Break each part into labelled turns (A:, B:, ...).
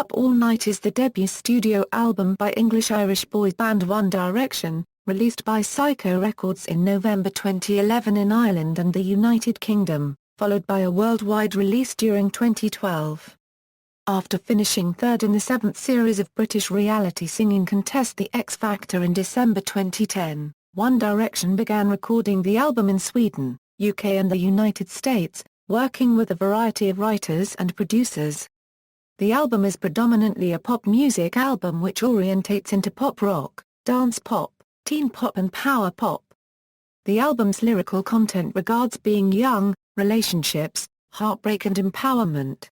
A: Up All Night is the debut studio album by English-Irish boy band One Direction, released by Syco Records in November 2011 in Ireland and the United Kingdom, followed by a worldwide release during 2012. After finishing third in the 7th series of British reality singing contest The X Factor in December 2010, One Direction began recording the album in Sweden, UK and the United States, working with a variety of writers and producers. The album is predominantly a pop music album which orientates into pop rock, dance pop, teen pop and power pop. The album's lyrical content regards being young, relationships, heartbreak and empowerment.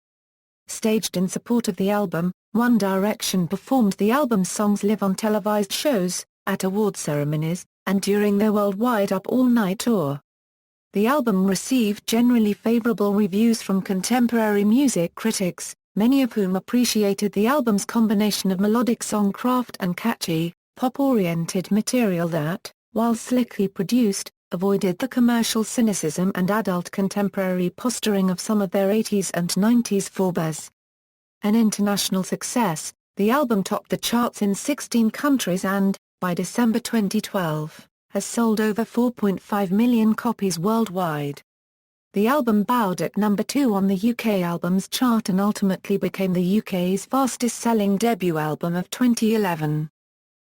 A: Staged in support of the album, One Direction performed the album's songs live on televised shows, at award ceremonies, and during their worldwide Up All Night tour. The album received generally favorable reviews from contemporary music critics, many of whom appreciated the album's combination of melodic songcraft and catchy, pop-oriented material that, while slickly produced, avoided the commercial cynicism and adult contemporary posturing of some of their 80s and 90s forebears. An international success, the album topped the charts in 16 countries and, by December 2012, has sold over 4.5 million copies worldwide. The album bowed at number 2 on the UK Albums Chart and ultimately became the UK's fastest-selling debut album of 2011.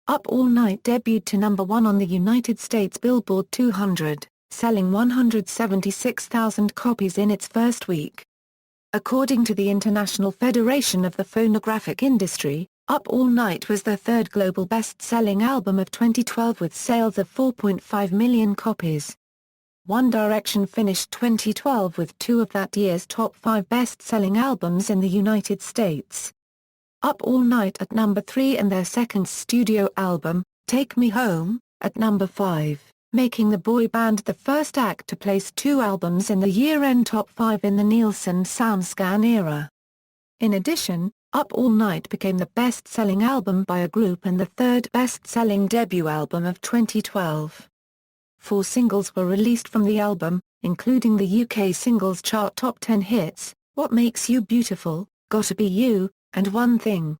A: Up All Night debuted to number 1 on the United States Billboard 200, selling 176,000 copies in its first week. According to the International Federation of the Phonographic Industry, Up All Night was the third global best-selling album of 2012 with sales of 4.5 million copies. One Direction finished 2012 with 2 of that year's top 5 best-selling albums in the United States. Up All Night at number 3 and their second studio album, Take Me Home, at number 5, making the boy band the first act to place 2 albums in the year-end top 5 in the Nielsen SoundScan era. In addition, Up All Night became the best-selling album by a group and the third best-selling debut album of 2012. 4 singles were released from the album, including the UK Singles Chart Top 10 hits, What Makes You Beautiful, Gotta Be You, and One Thing.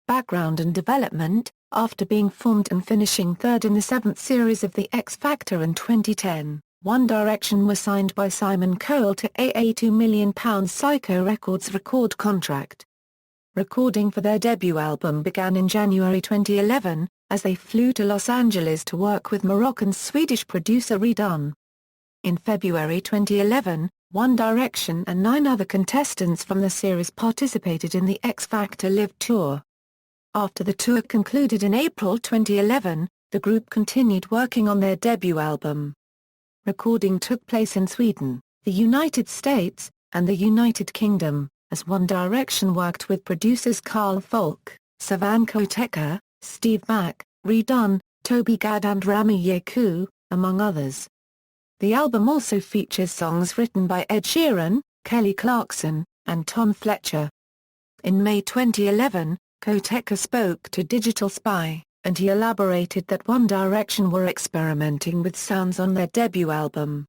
A: Background and development: after being formed and finishing third in the 7th series of The X Factor in 2010, One Direction was signed by Simon Cowell to a £2 million Syco Records record contract. Recording for their debut album began in January 2011, as they flew to Los Angeles to work with Moroccan-Swedish producer Redone. In February 2011, One Direction and 9 other contestants from the series participated in the X Factor Live tour. After the tour concluded in April 2011, the group continued working on their debut album. Recording took place in Sweden, the United States, and the United Kingdom, as One Direction worked with producers Carl Falk, Savan Koteka, Steve Mack, Redone, Toby Gad and Rami Yaku, among others. The album also features songs written by Ed Sheeran, Kelly Clarkson, and Tom Fletcher. In May 2011, Koteka spoke to Digital Spy, and he elaborated that One Direction were experimenting with sounds on their debut album.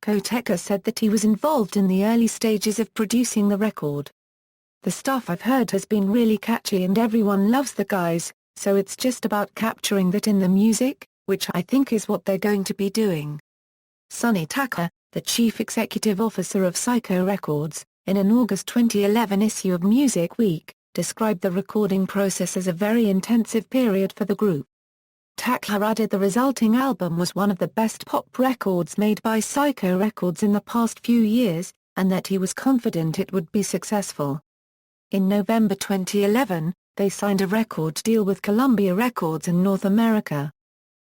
A: Koteka said that he was involved in the early stages of producing the record. The stuff I've heard has been really catchy and everyone loves the guys, so it's just about capturing that in the music, which I think is what they're going to be doing. Sonny Tucker, the chief executive officer of Syco Records, in an August 2011 issue of Music Week, described the recording process as a very intensive period for the group. Tucker added the resulting album was one of the best pop records made by Syco Records in the past few years, and that he was confident it would be successful. In November 2011, they signed a record deal with Columbia Records in North America.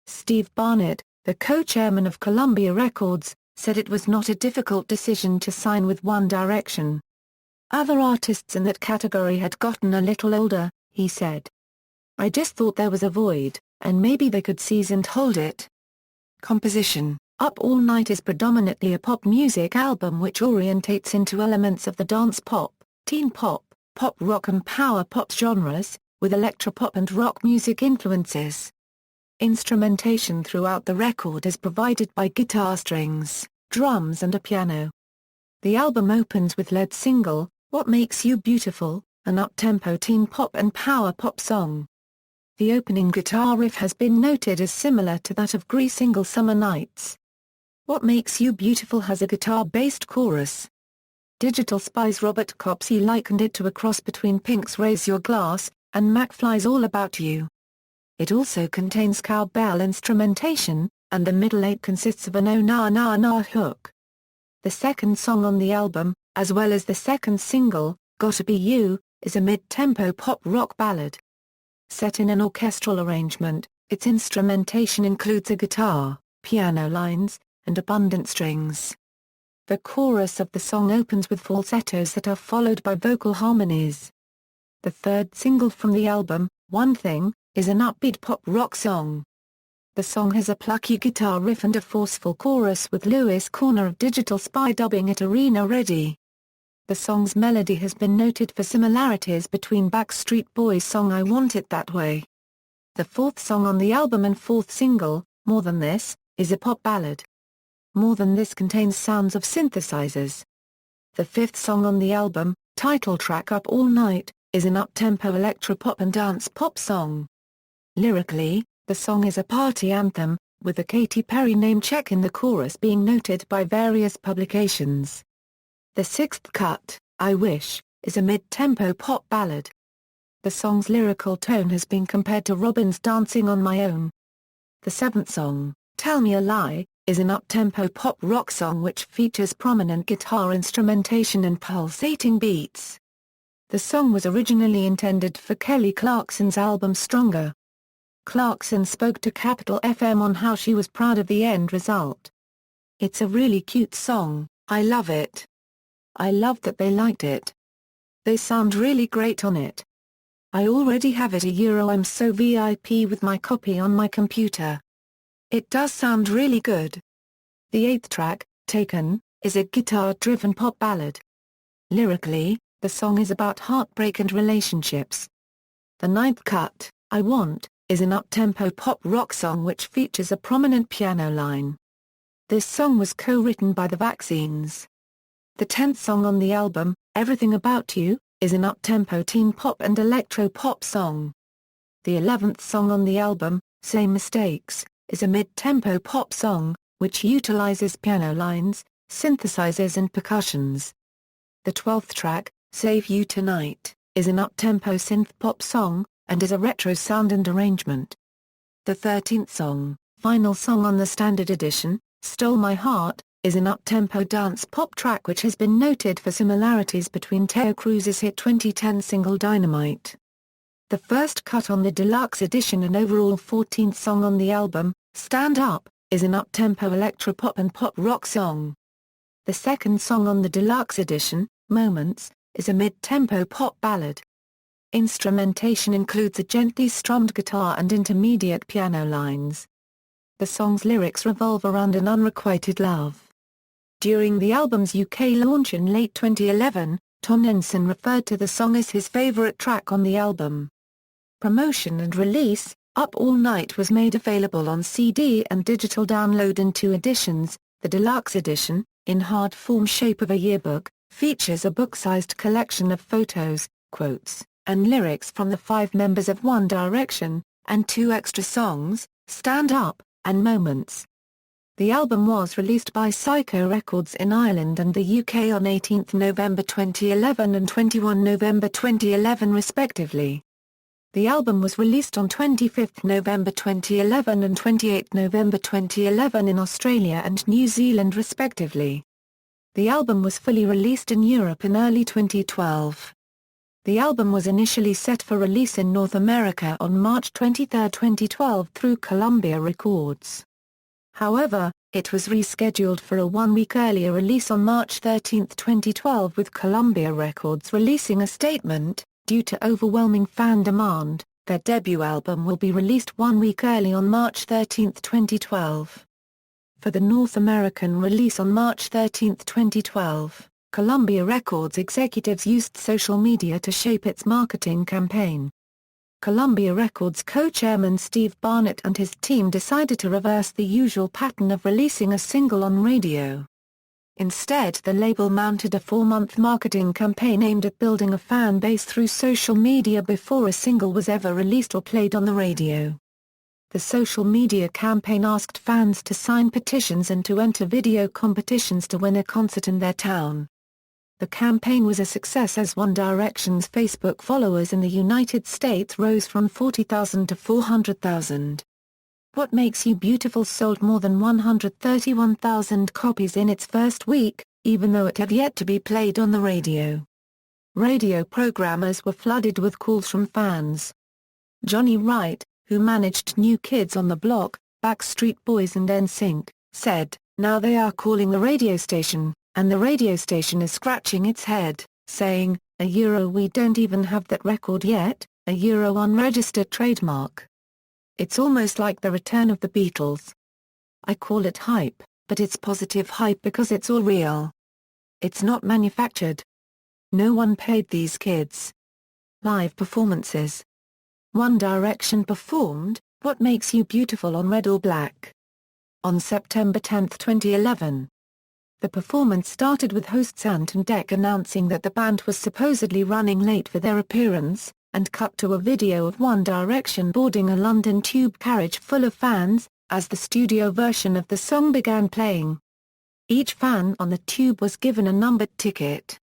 A: Steve Barnett, the co-chairman of Columbia Records, said it was not a difficult decision to sign with One Direction. Other artists in that category had gotten a little older, he said. I just thought there was a void, and maybe they could seize and hold it. Composition: Up All Night is predominantly a pop music album which orientates into elements of the dance pop, teen pop, pop rock and power pop genres, with electropop and rock music influences. Instrumentation throughout the record is provided by guitar strings, drums and a piano. The album opens with lead single, What Makes You Beautiful, an up-tempo teen pop and power pop song. The opening guitar riff has been noted as similar to that of Grease single Summer Nights. What Makes You Beautiful has a guitar-based chorus. Digital Spy's Robert Copsey likened it to a cross between Pink's Raise Your Glass and McFly's All About You. It also contains cowbell instrumentation, and the middle eight consists of an "Oh Na Na Na" hook. The second song on the album, as well as the second single, Gotta Be You, is a mid-tempo pop-rock ballad. Set in an orchestral arrangement, its instrumentation includes a guitar, piano lines, and abundant strings. The chorus of the song opens with falsettos that are followed by vocal harmonies. The third single from the album, One Thing, is an upbeat pop-rock song. The song has a plucky guitar riff and a forceful chorus with Lewis Corner of Digital Spy dubbing it arena-ready. The song's melody has been noted for similarities between Backstreet Boys' song I Want It That Way. The fourth song on the album and fourth single, More Than This, is a pop ballad. More Than This contains sounds of synthesizers. The fifth song on the album, title track Up All Night, is an up-tempo electropop and dance pop song. Lyrically, the song is a party anthem, with a Katy Perry name check in the chorus being noted by various publications. The sixth cut, I Wish, is a mid-tempo pop ballad. The song's lyrical tone has been compared to Robyn's Dancing on My Own. The seventh song, Tell Me a Lie, is an up-tempo pop-rock song which features prominent guitar instrumentation and pulsating beats. The song was originally intended for Kelly Clarkson's album Stronger. Clarkson spoke to Capital FM on how she was proud of the end result. It's a really cute song, I love it. I love that they liked it. They sound really great on it. I already have it I'm so VIP with my copy on my computer. It does sound really good. The eighth track, Taken, is a guitar-driven pop ballad. Lyrically, the song is about heartbreak and relationships. The ninth cut, I Want, is an up-tempo pop-rock song which features a prominent piano line. This song was co-written by the Vaccines. The 10th song on the album, Everything About You, is an up-tempo teen pop and electro-pop song. The 11th song on the album, Same Mistakes, is a mid-tempo pop song, which utilizes piano lines, synthesizers and percussions. The 12th track, Save You Tonight, is an up-tempo synth-pop song, and is a retro sound and arrangement. The 13th song, final song on the standard edition, Stole My Heart, is an up-tempo dance pop track which has been noted for similarities between Teo Cruz's hit 2010 single Dynamite. The first cut on the deluxe edition and overall 14th song on the album, Stand Up, is an up-tempo electropop and pop-rock song. The second song on the deluxe edition, Moments, is a mid-tempo pop ballad. Instrumentation includes a gently strummed guitar and intermediate piano lines. The song's lyrics revolve around an unrequited love. During the album's UK launch in late 2011, Tomlinson referred to the song as his favourite track on the album. Promotion and release, Up All Night was made available on CD and digital download in two editions. The deluxe edition, in hard form shape of a yearbook, features a book-sized collection of photos, quotes, and lyrics from the 5 members of One Direction, and 2 extra songs, Stand Up, and Moments. The album was released by Syco Records in Ireland and the UK on 18 November 2011 and 21 November 2011 respectively. The album was released on 25 November 2011 and 28 November 2011 in Australia and New Zealand respectively. The album was fully released in Europe in early 2012. The album was initially set for release in North America on March 23, 2012 through Columbia Records. However, it was rescheduled for a 1-week earlier release on March 13, 2012 with Columbia Records releasing a statement, due to overwhelming fan demand, their debut album will be released 1 week early on March 13, 2012. For the North American release on March 13, 2012, Columbia Records executives used social media to shape its marketing campaign. Columbia Records co-chairman Steve Barnett and his team decided to reverse the usual pattern of releasing a single on radio. Instead, the label mounted a 4-month marketing campaign aimed at building a fan base through social media before a single was ever released or played on the radio. The social media campaign asked fans to sign petitions and to enter video competitions to win a concert in their town. The campaign was a success as One Direction's Facebook followers in the United States rose from 40,000 to 400,000. What Makes You Beautiful sold more than 131,000 copies in its first week, even though it had yet to be played on the radio. Radio programmers were flooded with calls from fans. Johnny Wright, who managed New Kids on the Block, Backstreet Boys and NSYNC, said, "Now they are calling the radio station, and the radio station is scratching its head, saying, we don't even have that record yet, unregistered trademark. It's almost like the return of the Beatles. I call it hype, but it's positive hype because it's all real. It's not manufactured. No one paid these kids." Live performances. One Direction performed What Makes You Beautiful on Red or Black on September 10, 2011. The performance started with hosts Ant and Dec announcing that the band was supposedly running late for their appearance, and cut to a video of One Direction boarding a London tube carriage full of fans, as the studio version of the song began playing. Each fan on the tube was given a numbered ticket.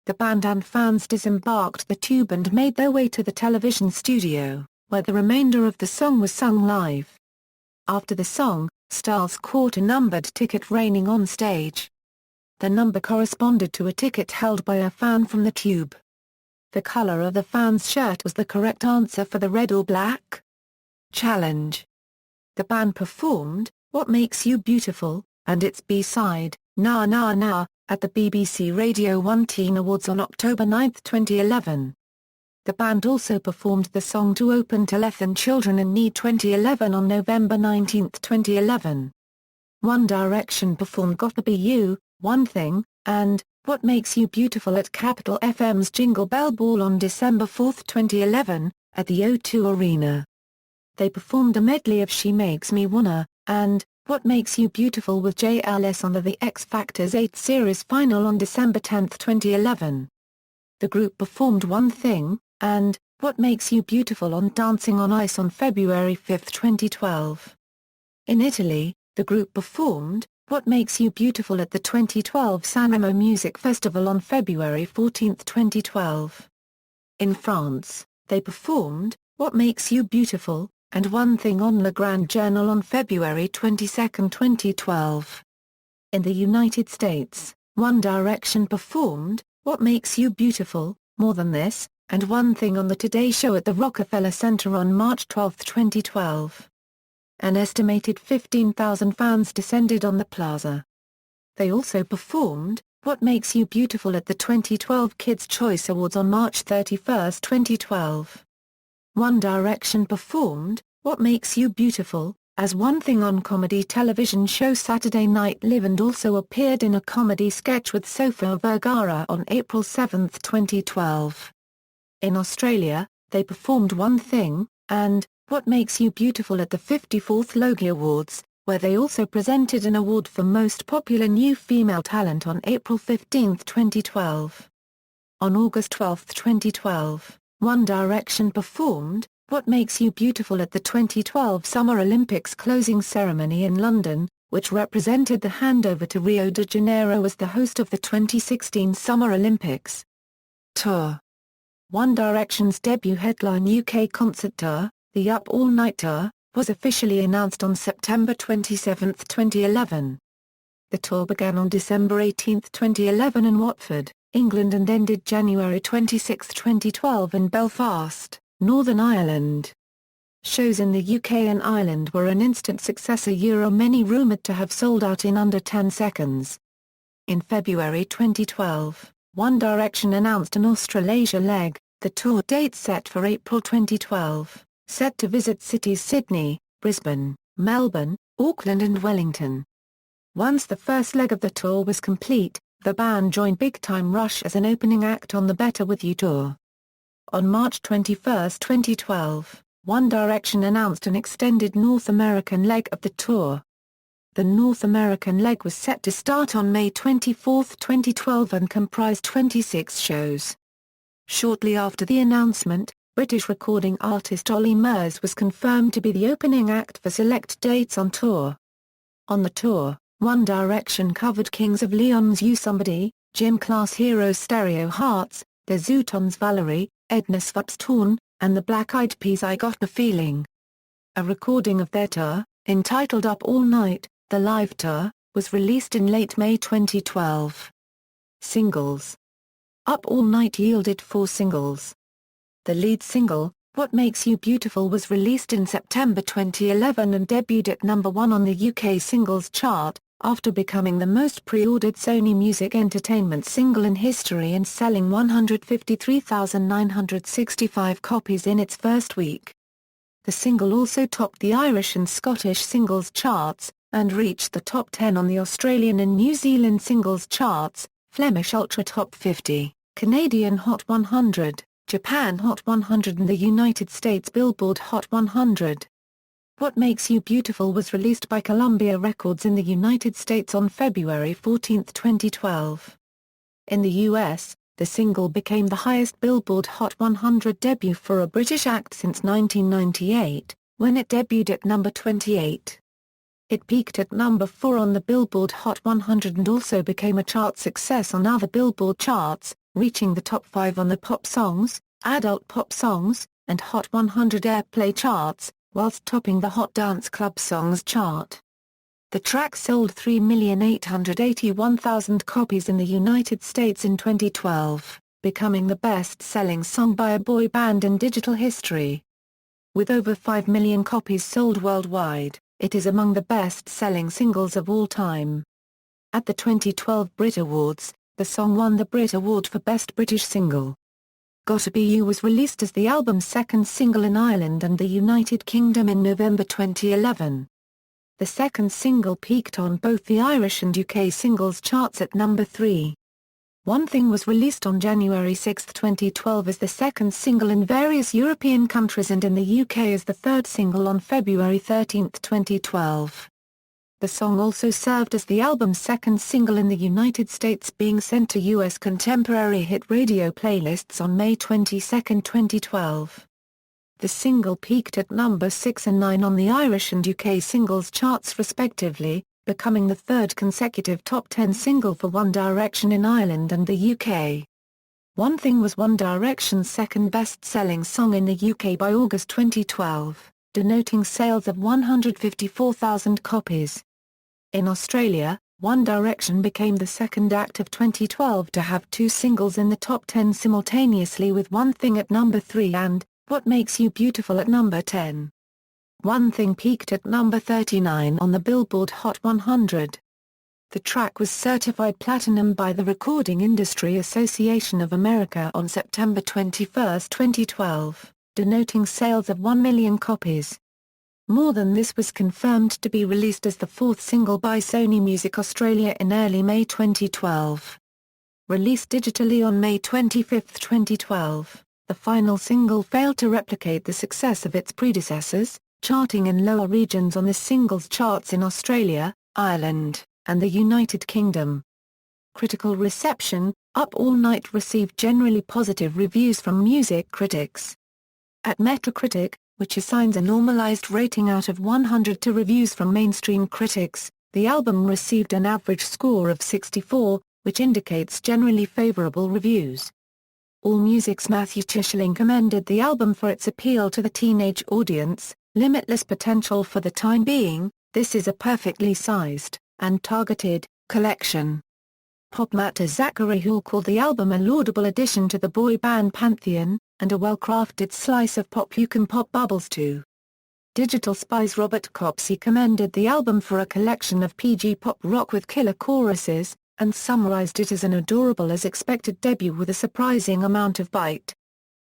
A: The band and fans disembarked the tube and made their way to the television studio, where the remainder of the song was sung live. After the song, stars caught a numbered ticket raining on stage. The number corresponded to a ticket held by a fan from the tube. The color of the fan's shirt was the correct answer for the Red or Black challenge. The band performed What Makes You Beautiful, and its B-side, Na Na Na, at the BBC Radio 1 Teen Awards on October 9, 2011. The band also performed the song To Open Telethon Children in Need 2011 on November 19, 2011. One Direction performed Gotta Be You, One Thing, and What Makes You Beautiful at Capital FM's Jingle Bell Ball on December 4, 2011, at the O2 Arena. They performed a medley of She Makes Me Wanna, and What Makes You Beautiful with JLS on the X Factor's 8th series final on December 10, 2011. The group performed One Thing, and What Makes You Beautiful on Dancing on Ice on February 5, 2012. In Italy, the group performed What Makes You Beautiful at the 2012 Sanremo Music Festival on February 14, 2012. In France, they performed What Makes You Beautiful, and One Thing on Le Grand Journal on February 22, 2012. In the United States, One Direction performed What Makes You Beautiful, More Than This, and One Thing on The Today Show at the Rockefeller Center on March 12, 2012. An estimated 15,000 fans descended on the plaza. They also performed What Makes You Beautiful at the 2012 Kids' Choice Awards on March 31, 2012. One Direction performed What Makes You Beautiful as One Thing on comedy television show Saturday Night Live and also appeared in a comedy sketch with Sofia Vergara on April 7, 2012. In Australia, they performed One Thing, and What Makes You Beautiful at the 54th Logie Awards, where they also presented an award for Most Popular New Female Talent on April 15, 2012. On August 12, 2012, One Direction performed What Makes You Beautiful at the 2012 Summer Olympics closing ceremony in London, which represented the handover to Rio de Janeiro as the host of the 2016 Summer Olympics. Tour. One Direction's debut headline UK concert tour, the Up All Night Tour, was officially announced on September 27, 2011. The tour began on December 18, 2011 in Watford, England and ended January 26, 2012 in Belfast, Northern Ireland. Shows in the UK and Ireland were an instant success, many rumoured to have sold out in under 10 seconds. In February 2012, One Direction announced an Australasia leg, the tour date set for April 2012, set to visit cities Sydney, Brisbane, Melbourne, Auckland and Wellington. Once the first leg of the tour was complete, the band joined Big Time Rush as an opening act on the Better With You tour. On March 21, 2012, One Direction announced an extended North American leg of the tour. The North American leg was set to start on May 24, 2012 and comprised 26 shows. Shortly after the announcement, British recording artist Olly Murs was confirmed to be the opening act for select dates on tour. On the tour, One Direction covered Kings of Leon's You Somebody, Gym Class Heroes' Stereo Hearts, The Zootons' Valerie, Edna Svup's Torn, and the Black Eyed Peas' I Got a Feeling. A recording of their tour, entitled Up All Night, the live tour, was released in late May 2012. Singles. Up All Night yielded 4 singles. The lead single, What Makes You Beautiful, was released in September 2011 and debuted at number 1 on the UK singles chart, after becoming the most pre-ordered Sony Music Entertainment single in history and selling 153,965 copies in its first week. The single also topped the Irish and Scottish singles charts, and reached the top 10 on the Australian and New Zealand singles charts, Flemish Ultra Top 50, Canadian Hot 100, Japan Hot 100 and the United States Billboard Hot 100. What Makes You Beautiful was released by Columbia Records in the United States on February 14, 2012. In the US, the single became the highest Billboard Hot 100 debut for a British act since 1998, when it debuted at number 28. It peaked at number 4 on the Billboard Hot 100 and also became a chart success on other Billboard charts, reaching the top 5 on the Pop Songs, Adult Pop Songs, and Hot 100 Airplay charts, whilst topping the Hot Dance Club Songs chart. The track sold 3,881,000 copies in the United States in 2012, becoming the best-selling song by a boy band in digital history. With over 5 million copies sold worldwide, it is among the best-selling singles of all time. At the 2012 Brit Awards, the song won the Brit Award for Best British Single. Gotta Be You was released as the album's second single in Ireland and the United Kingdom in November 2011. The second single peaked on both the Irish and UK singles charts at number 3. One Thing was released on January 6, 2012 as the second single in various European countries and in the UK as the third single on February 13, 2012. The song also served as the album's second single in the United States, being sent to US contemporary hit radio playlists on May 22, 2012. The single peaked at number 6 and 9 on the Irish and UK singles charts respectively, becoming the third consecutive top 10 single for One Direction in Ireland and the UK. One Thing was One Direction's second best-selling song in the UK by August 2012, denoting sales of 154,000 copies. In Australia, One Direction became the second act of 2012 to have 2 singles in the top 10 simultaneously, with One Thing at number 3 and What Makes You Beautiful at number 10. One Thing peaked at number 39 on the Billboard Hot 100. The track was certified platinum by the Recording Industry Association of America on September 21, 2012, denoting sales of 1 million copies. More Than This was confirmed to be released as the fourth single by Sony Music Australia in early May 2012. Released digitally on May 25, 2012, the final single failed to replicate the success of its predecessors, charting in lower regions on the singles charts in Australia, Ireland, and the United Kingdom. Critical reception: Up All Night received generally positive reviews from music critics. At Metacritic, which assigns a normalized rating out of 100 to reviews from mainstream critics, the album received an average score of 64, which indicates generally favorable reviews. AllMusic's Matthew Tischling commended the album for its appeal to the teenage audience, limitless potential for the time being. This is a perfectly sized and targeted collection. Pop matter Zachary Hall called the album a laudable addition to the boy band pantheon, and a well-crafted slice of pop you can pop bubbles to. Digital Spy's Robert Copsey commended the album for a collection of PG pop rock with killer choruses, and summarized it as an adorable as expected debut with a surprising amount of bite.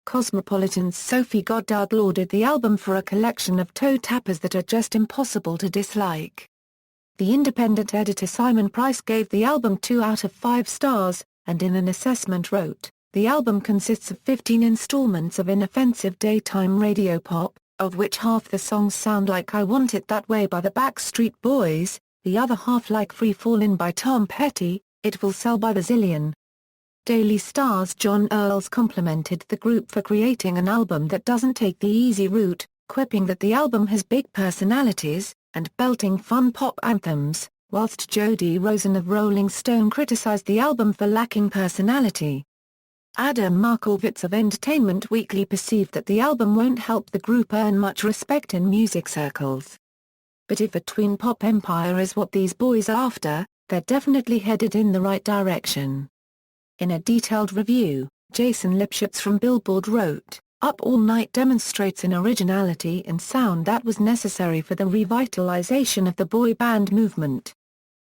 A: Cosmopolitan's Sophie Goddard lauded the album for a collection of toe tappers that are just impossible to dislike. The independent editor Simon Price gave the album 2 out of 5 stars, and in an assessment wrote, "The album consists of 15 installments of inoffensive daytime radio pop, of which half the songs sound like I Want It That Way by the Backstreet Boys, the other half like Free Fallin' by Tom Petty, it will sell by the zillion. Daily Star's John Earls complimented the group for creating an album that doesn't take the easy route, quipping that the album has big personalities, and belting fun pop anthems, whilst Jody Rosen of Rolling Stone criticized the album for lacking personality. Adam Markowitz of Entertainment Weekly perceived that the album won't help the group earn much respect in music circles. But if a tween pop empire is what these boys are after, they're definitely headed in the right direction. In a detailed review, Jason Lipschutz from Billboard wrote, "Up All Night demonstrates an originality and sound that was necessary for the revitalization of the boy band movement.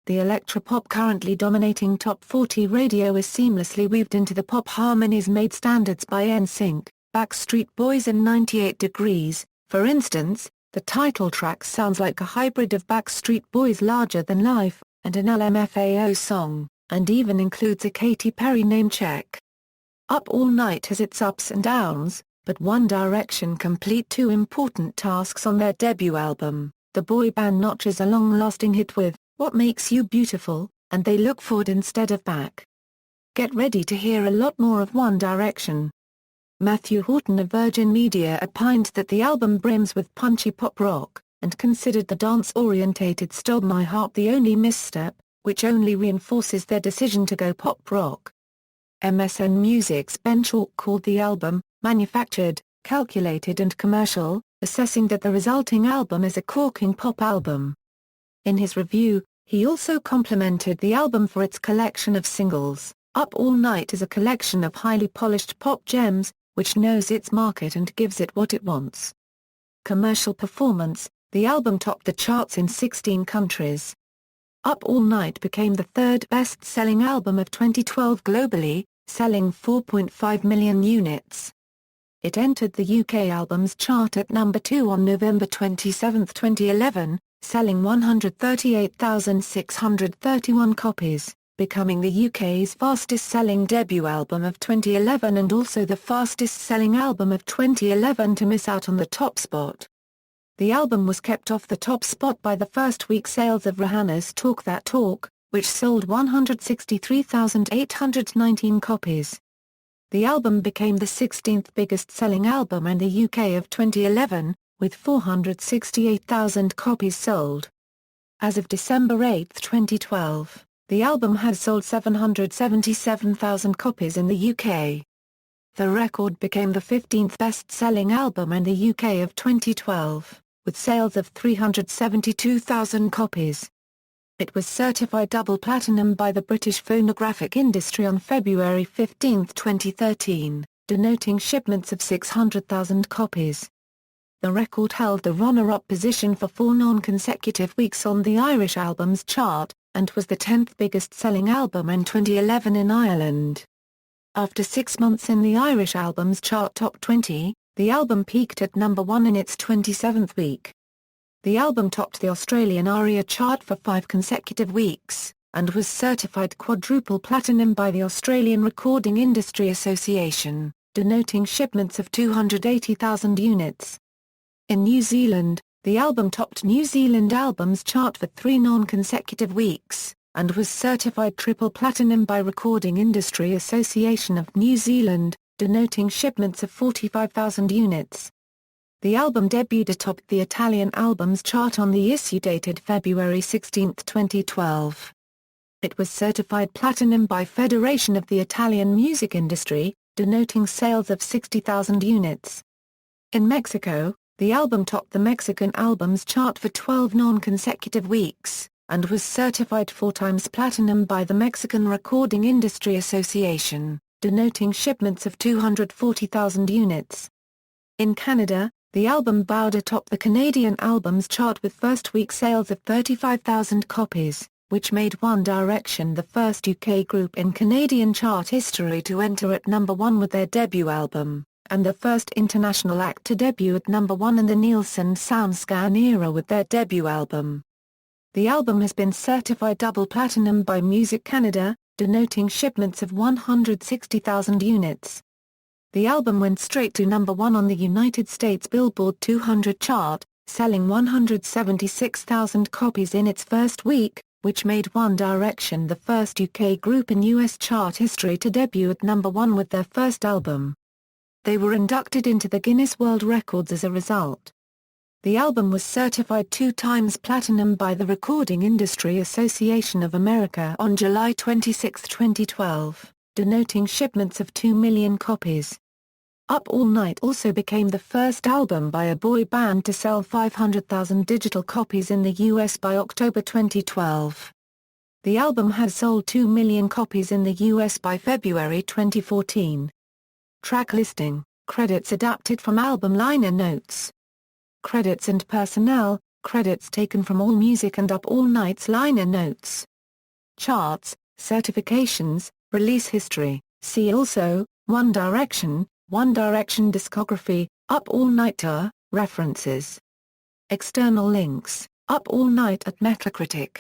A: The electropop currently dominating Top 40 radio is seamlessly weaved into the pop harmonies made standards by NSYNC, Backstreet Boys and 98 Degrees. For instance, the title track sounds like a hybrid of Backstreet Boys' Larger Than Life and an LMFAO song, and even includes a Katy Perry name check. Up All Night has its ups and downs, but One Direction complete two important tasks on their debut album. The boy band notches a long-lasting hit with What Makes You Beautiful, and they look forward instead of back. Get ready to hear a lot more of One Direction." Matthew Horton of Virgin Media opined that the album brims with punchy pop rock, and considered the dance-orientated Stole My Heart the only misstep, which only reinforces their decision to go pop rock. MSN Music's Ben Chalk called the album manufactured, calculated and commercial, assessing that the resulting album is a corking pop album. In his review, he also complimented the album for its collection of singles. Up All Night is a collection of highly polished pop gems, which knows its market and gives it what it wants. Commercial performance, the album topped the charts in 16 countries. Up All Night became the third best-selling album of 2012 globally, selling 4.5 million units. It entered the UK Albums Chart at number 2 on November 27, 2011, selling 138,631 copies, becoming the UK's fastest-selling debut album of 2011 and also the fastest-selling album of 2011 to miss out on the top spot. The album was kept off the top spot by the first-week sales of Rihanna's Talk That Talk, which sold 163,819 copies. The album became the 16th biggest-selling album in the UK of 2011, with 468,000 copies sold. As of December 8, 2012, the album has sold 777,000 copies in the UK. The record became the 15th best-selling album in the UK of 2012, with sales of 372,000 copies. It was certified double platinum by the British phonographic industry on February 15, 2013, denoting shipments of 600,000 copies. The record held the runner-up position for 4 non-consecutive weeks on the Irish Albums Chart, and was the 10th biggest-selling album in 2011 in Ireland. After 6 months in the Irish Albums Chart Top 20, the album peaked at number 1 in its 27th week. The album topped the Australian ARIA chart for 5 consecutive weeks, and was certified quadruple platinum by the Australian Recording Industry Association, denoting shipments of 280,000 units. In New Zealand, the album topped New Zealand Albums Chart for 3 non-consecutive weeks, and was certified triple platinum by Recording Industry Association of New Zealand, denoting shipments of 45,000 units. The album debuted atop the Italian Albums Chart on the issue dated February 16, 2012. It was certified platinum by Federation of the Italian Music Industry, denoting sales of 60,000 units. In Mexico, the album topped the Mexican Albums Chart for 12 non-consecutive weeks, and was certified 4 times platinum by the Mexican Recording Industry Association, denoting shipments of 240,000 units. In Canada, the album bowed atop the Canadian Albums Chart with first-week sales of 35,000 copies, which made One Direction the first UK group in Canadian chart history to enter at number 1 with their debut album, and the first international act to debut at number 1 in the Nielsen SoundScan era with their debut album. The album has been certified double platinum by Music Canada, denoting shipments of 160,000 units. The album went straight to number 1 on the United States Billboard 200 chart, selling 176,000 copies in its first week, which made One Direction the first UK group in US chart history to debut at number 1 with their first album. They were inducted into the Guinness World Records as a result. The album was certified 2 times platinum by the Recording Industry Association of America on July 26, 2012, denoting shipments of 2 million copies. Up All Night also became the first album by a boy band to sell 500,000 digital copies in the US by October 2012. The album had sold 2 million copies in the US by February 2014. Track listing, credits adapted from album liner notes. Credits and personnel, credits taken from AllMusic and Up All Night's liner notes. Charts, certifications, release history, see also, One Direction discography, Up All Night Tour, references. External links, Up All Night at Metacritic.